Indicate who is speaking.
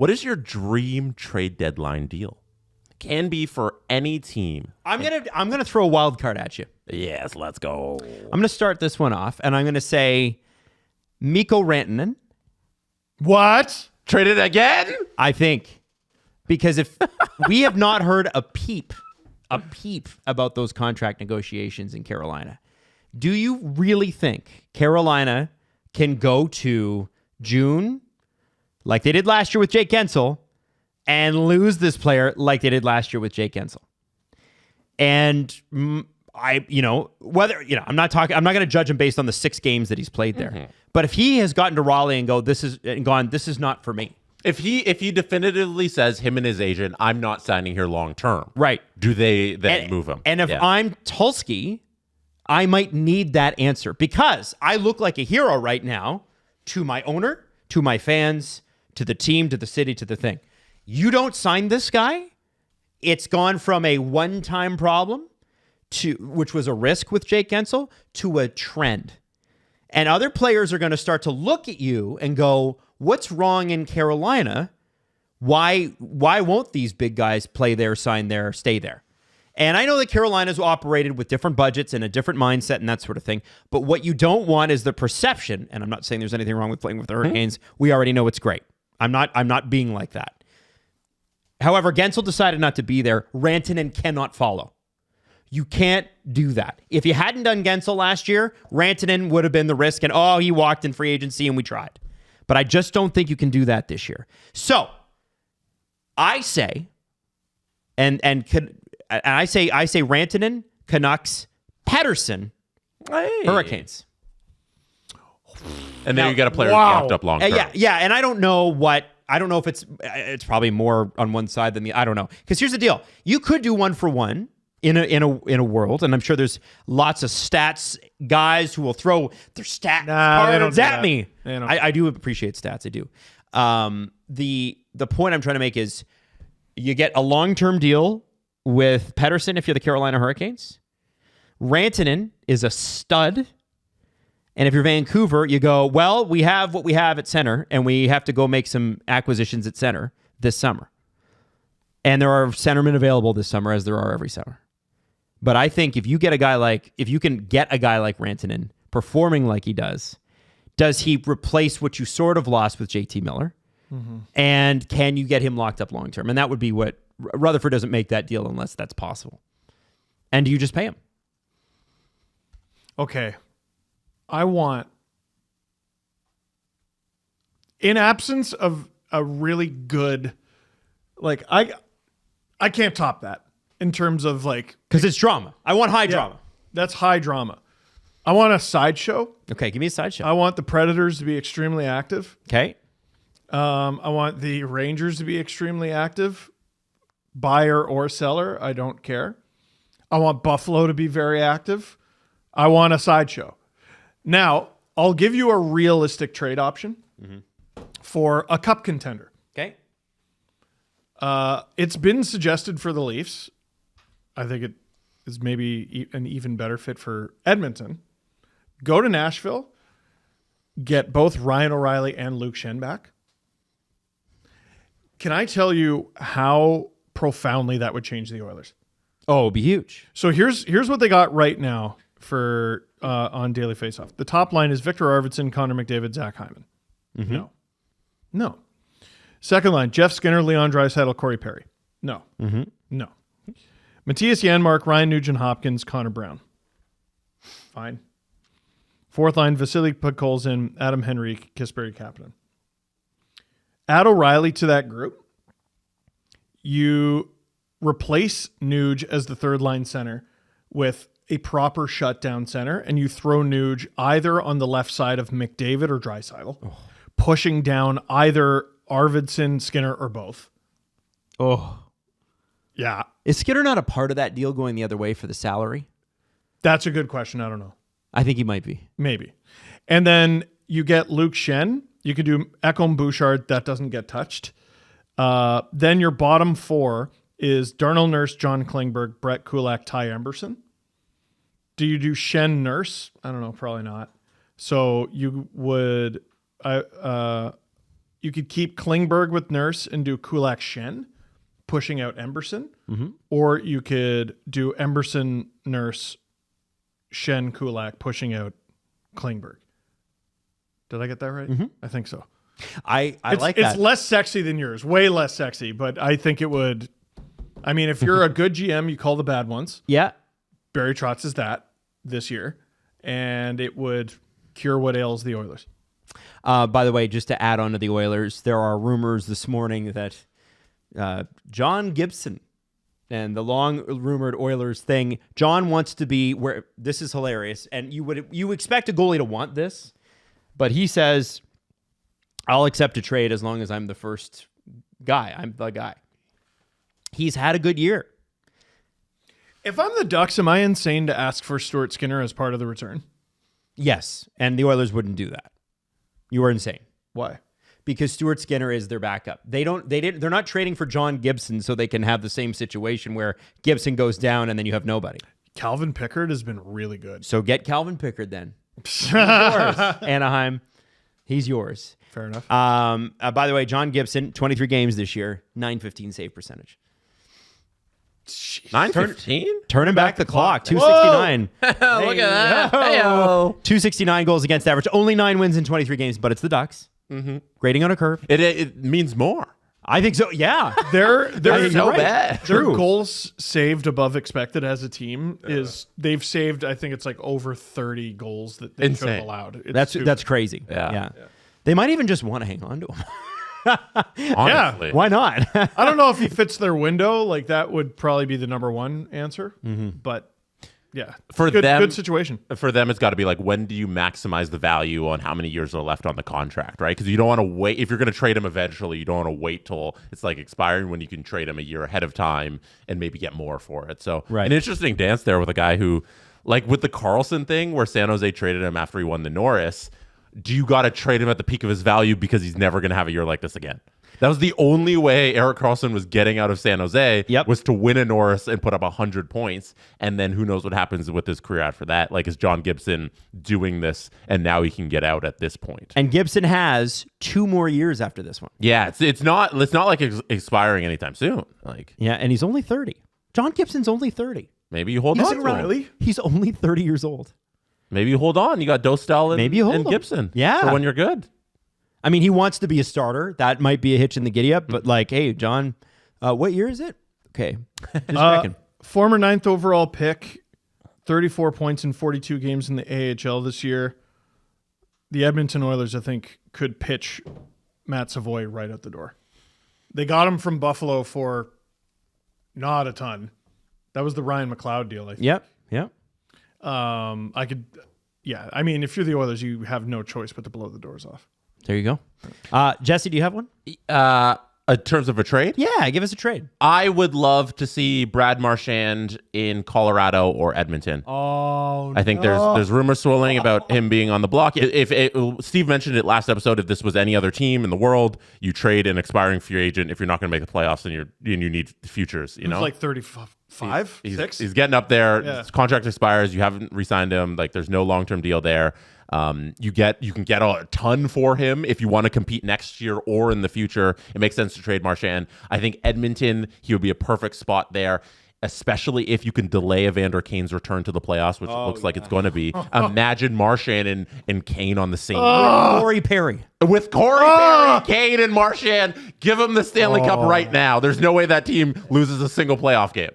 Speaker 1: What is your dream trade deadline deal? Can be for any team.
Speaker 2: I'm gonna throw a wild card at you.
Speaker 1: Yes, let's go.
Speaker 2: I'm gonna start this one off, and I'm gonna say Mikko Rantanen.
Speaker 3: What?
Speaker 1: Traded again?
Speaker 2: I think because if we have not heard a peep about those contract negotiations in Carolina, do you really think Carolina can go to June like they did last year with Jake Gensel and lose this player like they did last year with Jake Gensel? And I'm not going to judge him based on the 6 games that he's played there. Mm-hmm. But if he has gotten to Raleigh and this is not for me.
Speaker 1: If he definitively says him and his agent, I'm not signing here long term.
Speaker 2: Right.
Speaker 1: Do they then move him?
Speaker 2: And if I'm Tulski, I might need that answer because I look like a hero right now to my owner, to my fans, to the team, to the city, to the thing. You don't sign this guy, it's gone from a one-time problem which was a risk with Jake Gensel, to a trend. And other players are going to start to look at you and go, what's wrong in Carolina? Why won't these big guys play there, sign there, stay there? And I know that Carolina's operated with different budgets and a different mindset and that sort of thing. But what you don't want is the perception, and I'm not saying there's anything wrong with playing with the Hurricanes. We already know it's great. I'm not being like that. However, Gensel decided not to be there. Rantanen cannot follow. You can't do that. If you hadn't done Gensel last year, Rantanen would have been the risk, and he walked in free agency and we tried. But I just don't think you can do that this year. So I say, I say Rantanen, Canucks, Pettersson, Hurricanes.
Speaker 1: And then you got a player locked up long term.
Speaker 2: Yeah, and I don't know if it's probably more on one side than the I don't know. Because here's the deal. You could do 1-for-1 in a world, and I'm sure there's lots of stats guys who will throw their stats cards at me. I do appreciate stats. I do. The point I'm trying to make is you get a long-term deal with Pettersson if you're the Carolina Hurricanes. Rantanen is a stud. And if you're Vancouver, you go, well, we have what we have at center, and we have to go make some acquisitions at center this summer. And there are centermen available this summer, as there are every summer. But I think if you can get a guy like Rantanen performing like he does he replace what you sort of lost with JT Miller? Mm-hmm. And can you get him locked up long term? And that would be what Rutherford doesn't make that deal unless that's possible. And do you just pay him?
Speaker 3: Okay. I want, in absence of a really good, I can't top that in terms of
Speaker 2: because it's drama. I want high drama.
Speaker 3: That's high drama. I want a sideshow.
Speaker 2: Okay, give me a sideshow.
Speaker 3: I want the Predators to be extremely active.
Speaker 2: Okay.
Speaker 3: I want the Rangers to be extremely active, buyer or seller. I don't care. I want Buffalo to be very active. I want a sideshow. Now, I'll give you a realistic trade option for a cup contender.
Speaker 2: Okay.
Speaker 3: It's been suggested for the Leafs. I think it is maybe an even better fit for Edmonton. Go to Nashville, get both Ryan O'Reilly and Luke Schenn back. Can I tell you how profoundly that would change the Oilers?
Speaker 2: Oh, it'd be huge.
Speaker 3: So here's what they got right now for on Daily Faceoff. The top line is Victor Arvidsson, Connor McDavid, Zach Hyman. Mm-hmm. No. Second line, Jeff Skinner, Leon Draisaitl, Corey Perry. No. Mm-hmm. No. Matthias Janmark, Ryan Nugent-Hopkins, Connor Brown. Fine. Fourth line, Vasily Podkolzin, Adam Henrique, Kasperi Kapanen. Add O'Reilly to that group. You replace Nuge as the third line center with a proper shutdown center, and you throw Nuge either on the left side of McDavid or Draisaitl, pushing down either Arvidsson, Skinner, or both.
Speaker 2: Oh.
Speaker 3: Yeah.
Speaker 2: Is Skinner not a part of that deal going the other way for the salary?
Speaker 3: That's a good question. I don't know.
Speaker 2: I think he might be.
Speaker 3: Maybe. And then you get Luke Schenn. You could do Ekholm Bouchard. That doesn't get touched. Then your bottom four is Darnell Nurse, John Klingberg, Brett Kulak, Ty Emberson. Do you do Schenn Nurse? I don't know. Probably not. So you would You could keep Klingberg with Nurse and do Kulak Shen, pushing out Emberson. Or you could do Emberson, Nurse, Shen, Kulak, pushing out Klingberg. Did I get that right? I think so.
Speaker 2: I like that.
Speaker 3: It's less sexy than yours, way less sexy, but I think it would. I mean, if you're a good GM, you call the bad ones.
Speaker 2: Yeah.
Speaker 3: Barry Trotz is that this year, and it would cure what ails the Oilers.
Speaker 2: By the way, just to add on to the Oilers, there are rumors this morning that John Gibson and the long rumored Oilers thing. John wants to be where this is hilarious, and you expect a goalie to want this, but he says, "I'll accept a trade as long as I'm the first guy. I'm the guy." He's had a good year.
Speaker 3: If I'm the Ducks, am I insane to ask for Stuart Skinner as part of the return?
Speaker 2: Yes, and the Oilers wouldn't do that. You are insane.
Speaker 3: Why?
Speaker 2: Because Stuart Skinner is their backup. They're not trading for John Gibson so they can have the same situation where Gibson goes down and then you have nobody.
Speaker 3: Calvin Pickard has been really good.
Speaker 2: So get Calvin Pickard then. He's yours, Anaheim. He's yours.
Speaker 3: Fair enough.
Speaker 2: By the way, John Gibson, 23 games this year, .915 save percentage.
Speaker 1: 9:15.
Speaker 2: Turning back the clock. 269.
Speaker 1: Look at that. Hey-o.
Speaker 2: 269 goals against average. Only 9 wins in 23 games, but it's the Ducks. Grading on a curve.
Speaker 1: It means more.
Speaker 2: I think so. Yeah.
Speaker 3: They're
Speaker 1: so bad.
Speaker 3: Their
Speaker 2: True.
Speaker 3: goals saved above expected as a team is they've saved. I think it's like over 30 goals that they should have
Speaker 1: Insane.
Speaker 3: allowed. It's
Speaker 2: That's
Speaker 3: stupid.
Speaker 2: crazy.
Speaker 1: Yeah.
Speaker 2: They might even just want to hang on to him.
Speaker 1: Honestly.
Speaker 2: Why not?
Speaker 3: I don't know if he fits their window. Like that would probably be the number one answer. But yeah,
Speaker 1: For
Speaker 3: good,
Speaker 1: them-
Speaker 3: good situation.
Speaker 1: For them, it's got to be like, when do you maximize the value on how many years are left on the contract, right? Because you don't want to wait. If you're going to trade him eventually, you don't want to wait till it's like expiring when you can trade him a year ahead of time and maybe get more for it. So
Speaker 2: Right.
Speaker 1: an interesting dance there with a guy who, like with the Carlson thing where San Jose traded him after he won the Norris, do you got to trade him at the peak of his value because he's never going to have a year like this again? That was the only way Erik Karlsson was getting out of San Jose was to win a Norris and put up 100 points. And then who knows what happens with his career after that? Like, is John Gibson doing this and now he can get out at this point?
Speaker 2: And Gibson has 2 more years after this one.
Speaker 1: Yeah, it's not like expiring anytime soon. Like,
Speaker 2: Yeah, and he's only 30. John Gibson's only 30.
Speaker 1: maybe you hold
Speaker 3: Is
Speaker 1: on
Speaker 3: it
Speaker 1: to him.
Speaker 3: really?
Speaker 2: He's only 30 years old.
Speaker 1: Maybe you hold on. You got Dostal and,
Speaker 2: Maybe you hold
Speaker 1: and
Speaker 2: him.
Speaker 1: Gibson.
Speaker 2: Yeah.
Speaker 1: For when you're good.
Speaker 2: I mean, he wants to be a starter. That might be a hitch in the giddy up, but like, hey, John, what year is it? Okay. Just checking.
Speaker 3: Former 9th overall pick, 34 points in 42 games in the AHL this year. The Edmonton Oilers, I think, could pitch Matt Savoy right out the door. They got him from Buffalo for not a ton. That was the Ryan McLeod deal, I think.
Speaker 2: Yep.
Speaker 3: I mean, if you're the Oilers, you have no choice but to blow the doors off.
Speaker 2: There you go. Jesse, do you have one?
Speaker 1: In terms of a trade?
Speaker 2: Yeah, give us a trade.
Speaker 1: I would love to see Brad Marchand in Colorado or Edmonton.
Speaker 3: Oh,
Speaker 1: I think there's rumors swirling about him being on the block. Steve mentioned it last episode. If this was any other team in the world, you trade an expiring free agent if you're not going to make the playoffs and you need futures. You know,
Speaker 3: like 35,
Speaker 1: he's
Speaker 3: 6.
Speaker 1: He's getting up there.
Speaker 3: Yeah.
Speaker 1: His contract expires. You haven't re-signed him. Like, there's no long-term deal there. You can get a ton for him if you want to compete next year or in the future. It makes sense to trade Marchand. I think Edmonton, he would be a perfect spot there, especially if you can delay Evander Kane's return to the playoffs, which it looks like it's going to be. Imagine Marchand and Kane on the same
Speaker 2: Corey Perry.
Speaker 1: with Corey Perry, Kane, and Marchand. Give him the Stanley Cup right now. There's no way that team loses a single playoff game.